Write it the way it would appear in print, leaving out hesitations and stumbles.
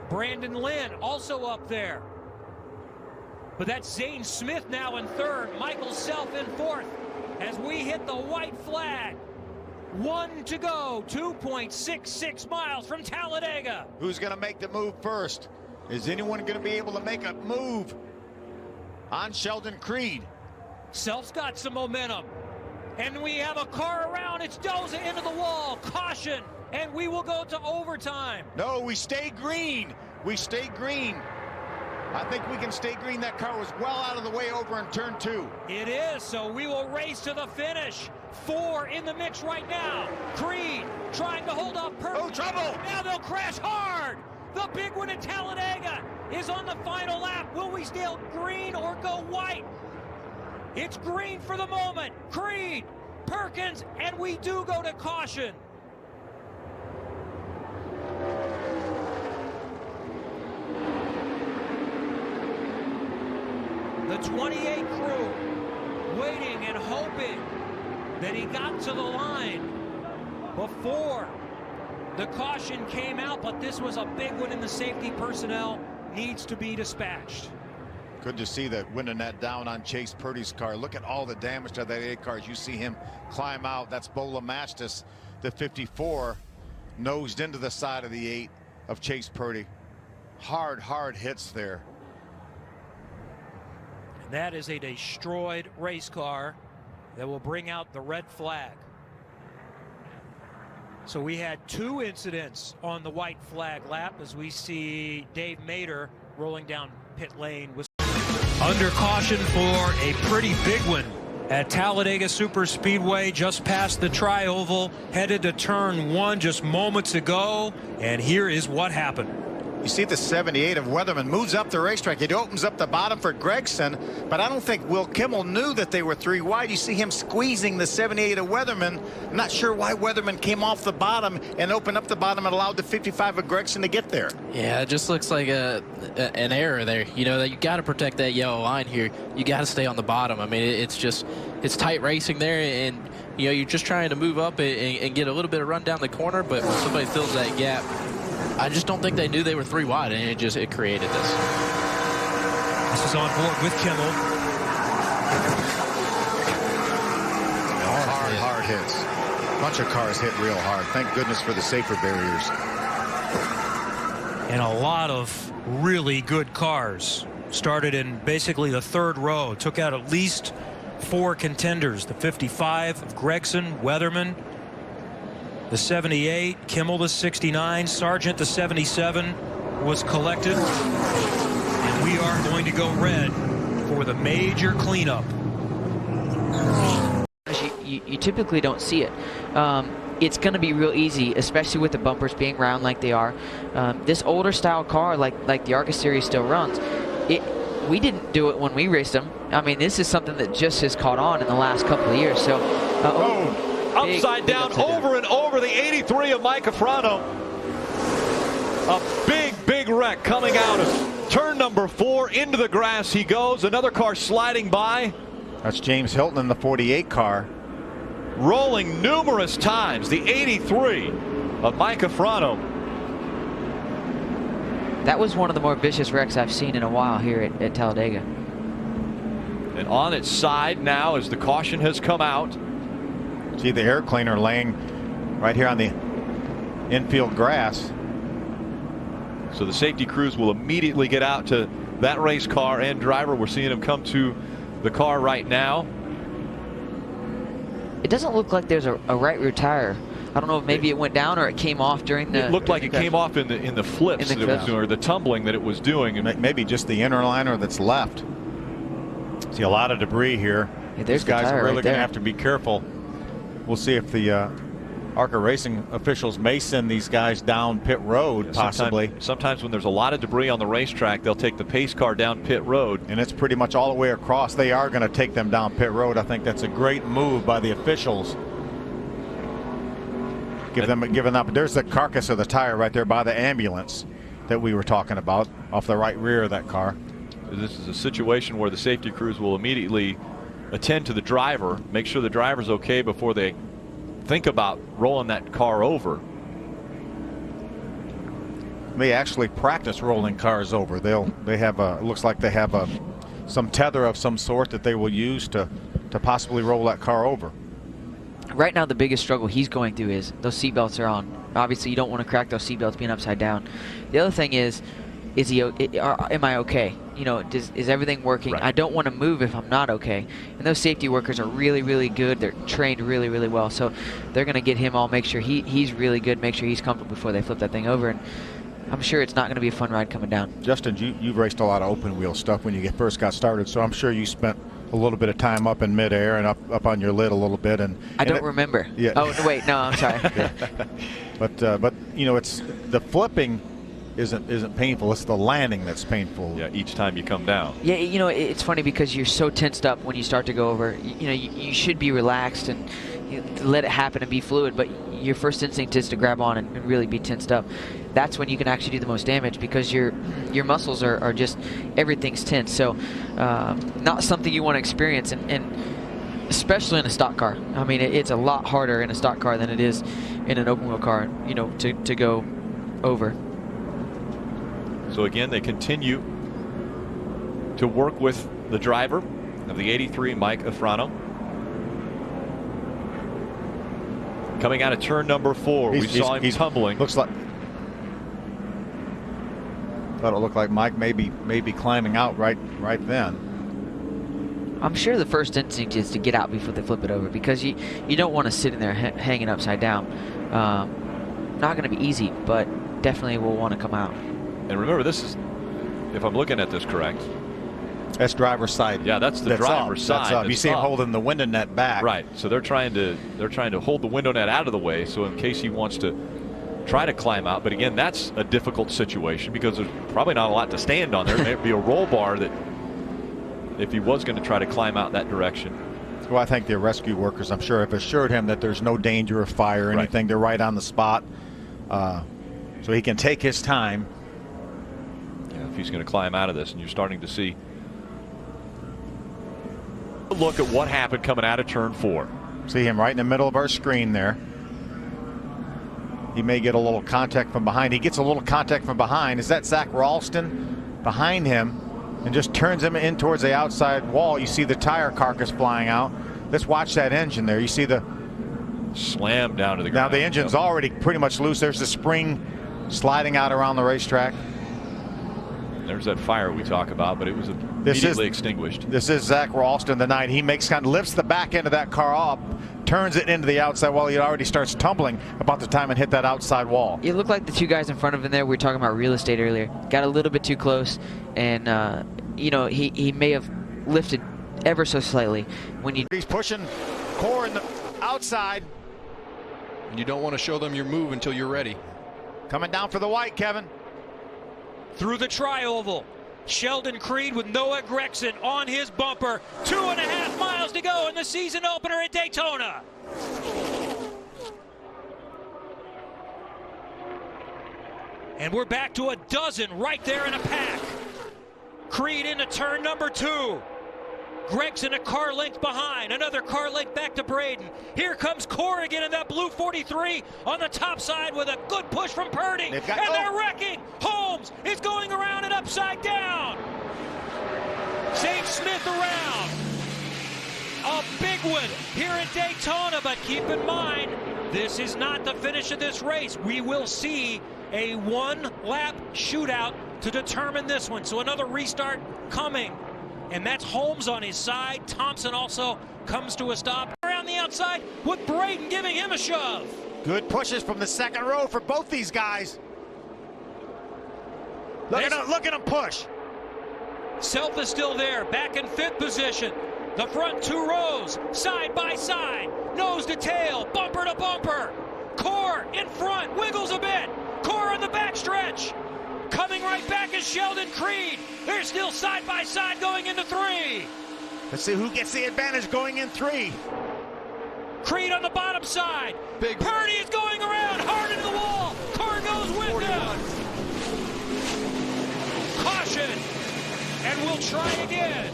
Brandon Lynn also up there. But that's Zane Smith now in third. Michael Self in fourth as we hit the white flag. 1 to go, 2.66 miles from Talladega. Who's going to make the move first? Is anyone going to be able to make a move on Sheldon Creed? Self's got some momentum. And we have a car around. It's Doza into the wall. Caution. And we will go to overtime. No, we stay green. We stay green. I think we can stay green. That car was well out of the way over in turn 2. It is, so we will race to the finish. 4 in the mix right now. Creed trying to hold off Perkins. Oh, trouble! Now they'll crash hard. The big one at Talladega is on the final lap. Will we stay green or go white? It's green for the moment. Creed, Perkins, and we do go to caution. The 28 crew waiting and hoping that he got to the line before the caution came out, but this was a big one and the safety personnel needs to be dispatched. Good to see that winning that down on Chase Purdy's car. Look at all the damage to that 8 car as you see him climb out. That's Bo LeMastus, the 54, nosed into the side of the 8 of Chase Purdy. Hard hits there. And that is a destroyed race car that will bring out the red flag. So we had 2 incidents on the white flag lap as we see Dave Mader rolling down pit lane with under caution for a pretty big one at Talladega Super Speedway, just past the tri-oval, headed to turn 1 just moments ago, and here is what happened. You see the 78 of Weatherman moves up the racetrack. It opens up the bottom for Gregson, but I don't think Will Kimmel knew that they were 3 wide. You see him squeezing the 78 of Weatherman. I'm not sure why Weatherman came off the bottom and opened up the bottom and allowed the 55 of Gregson to get there. Yeah, it just looks like an error there. You know, that you got to protect that yellow line here. You got to stay on the bottom. I mean, it's tight racing there, and you know, you're just trying to move up and get a little bit of run down the corner, but when somebody fills that gap, I just don't think they knew they were 3 wide, and it created this. This is on board with Kimmel. Hard hits. A bunch of cars hit real hard. Thank goodness for the safer barriers. And a lot of really good cars. Started in basically the 3rd row. Took out at least 4 contenders. The 55 of Gregson, Weatherman, the 78, Kimmel the 69, Sargent the 77 was collected. And we are going to go red for the major cleanup. You typically don't see it. It's going to be real easy, especially with the bumpers being round like they are. This older style car, like the Arca series still runs, we didn't do it when we raced them. I mean, this is something that just has caught on in the last couple of years. So, upside down, over and over, the 83 of Mike Afrano. A big wreck coming out of turn number 4. Into the grass he goes. Another car sliding by. That's James Hilton in the 48 car. Rolling numerous times, the 83 of Mike Afrano. That was one of the more vicious wrecks I've seen in a while here at Talladega. And on its side now as the caution has come out. See the air cleaner laying right here on the infield grass. So the safety crews will immediately get out to that race car and driver. We're seeing him come to the car right now. It doesn't look like there's a right rear tire. I don't know if maybe it went down or it came off during the. It looked like it came off in the flips that it was doing, or the tumbling that it was doing. And maybe just the inner liner that's left. See a lot of debris here. Yeah, these guys are really going to have to be careful. We'll see if the Arca Racing officials may send these guys down pit road, possibly. Sometimes when there's a lot of debris on the racetrack, they'll take the pace car down pit road. And it's pretty much all the way across. They are going to take them down pit road. I think that's a great move by the officials. Giving up. There's the carcass of the tire right there by the ambulance that we were talking about, off the right rear of that car. This is a situation where the safety crews will immediately attend to the driver, make sure the driver's okay before they think about rolling that car over. may actually practice rolling cars over. They have a, it looks like they have some tether of some sort that they will use to possibly roll that car over. Right now, the biggest struggle he's going through is those seatbelts are on. Obviously, you don't want to crack those seatbelts being upside down. The other thing is am I okay? You know, is everything working? Right. I don't want to move if I'm not okay. And those safety workers are really, really good. They're trained really, really well. So they're going to get him all, make sure he's really good, make sure he's comfortable before they flip that thing over. And I'm sure it's not going to be a fun ride coming down. Justin, you've raced a lot of open wheel stuff when you first got started, so I'm sure you spent a little bit of time up in midair and up on your lid a little bit. I don't remember. Yeah. Oh, wait, no, I'm sorry. Yeah. But you know, it's the flipping isn't painful. It's the landing that's painful. Yeah, each time you come down. Yeah, you know, it's funny because you're so tensed up when you start to go over. You know, you should be relaxed and let it happen and be fluid, but your first instinct is to grab on and really be tensed up. That's when you can actually do the most damage because your muscles are just, everything's tense. So not something you want to experience, and especially in a stock car. I mean, it's a lot harder in a stock car than it is in an open wheel car, you know, to go over. So again, they continue to work with the driver of the 83, Mike Afrano. Coming out of turn number 4, we saw him tumbling. Looks like, thought it looked like Mike may be climbing out right then. I'm sure the first instinct is to get out before they flip it over because you don't want to sit in there hanging upside down. Not going to be easy, but definitely will want to come out. And remember, this is, if I'm looking at this correct, that's driver's side. Yeah, that's the driver's side. That's up. You see him holding the window net back. Right. So they're trying to hold the window net out of the way, so in case he wants to try to climb out. But again, that's a difficult situation because there's probably not a lot to stand on there. There may be a roll bar that if he was going to try to climb out that direction. Well, I think the rescue workers, I'm sure, have assured him that there's no danger of fire or anything. Right. They're right on the spot, so he can take his time. Yeah, if he's going to climb out of this, and you're starting to see. Look at what happened coming out of turn 4. See him right in the middle of our screen there. He may get a little contact from behind. He gets a little contact from behind. Is that Zach Ralston behind him? And just turns him in towards the outside wall. You see the tire carcass flying out. Let's watch that engine there. You see the slam down to the ground. Now the engine's already pretty much loose. There's the spring sliding out around the racetrack. There's that fire we talk about, but it was immediately extinguished. This is Zach Ralston, the 9. He lifts the back end of that car up, turns it into the outside wall. He already starts tumbling about the time and hit that outside wall. It looked like the two guys in front of him there, we were talking about real estate earlier, got a little bit too close, and you know, he may have lifted ever so slightly. He's pushing Core in the outside. You don't want to show them your move until you're ready. Coming down for the white, Kevin. Through the tri-oval, Sheldon Creed with Noah Gragson on his bumper. 2.5 miles to go in the season opener at Daytona. And we're back to a dozen right there in a pack. Creed into turn number 2. Gragson a car length behind, another car length back to Braden. Here comes Corrigan in that blue 43 on the top side with a good push from Purdy. And they're wrecking. Holmes is going around and upside down. St. Smith around. A big one here at Daytona, but keep in mind, this is not the finish of this race. We will see a one-lap shootout to determine this one. So another restart coming. And that's Holmes on his side. Thompson also comes to a stop around the outside with Braden giving him a shove. Good pushes from the second row for both these guys. Look at him push. Self is still there, back in 5th position. The front 2 rows, side by side, nose to tail, bumper to bumper. Core in front, wiggles a bit. Core on the backstretch. Coming right back is Sheldon Creed. They're still side by side going into 3. Let's see who gets the advantage going in 3. Creed on the bottom side. Purdy is going around hard into the wall. Core goes with him. Caution. And we'll try again.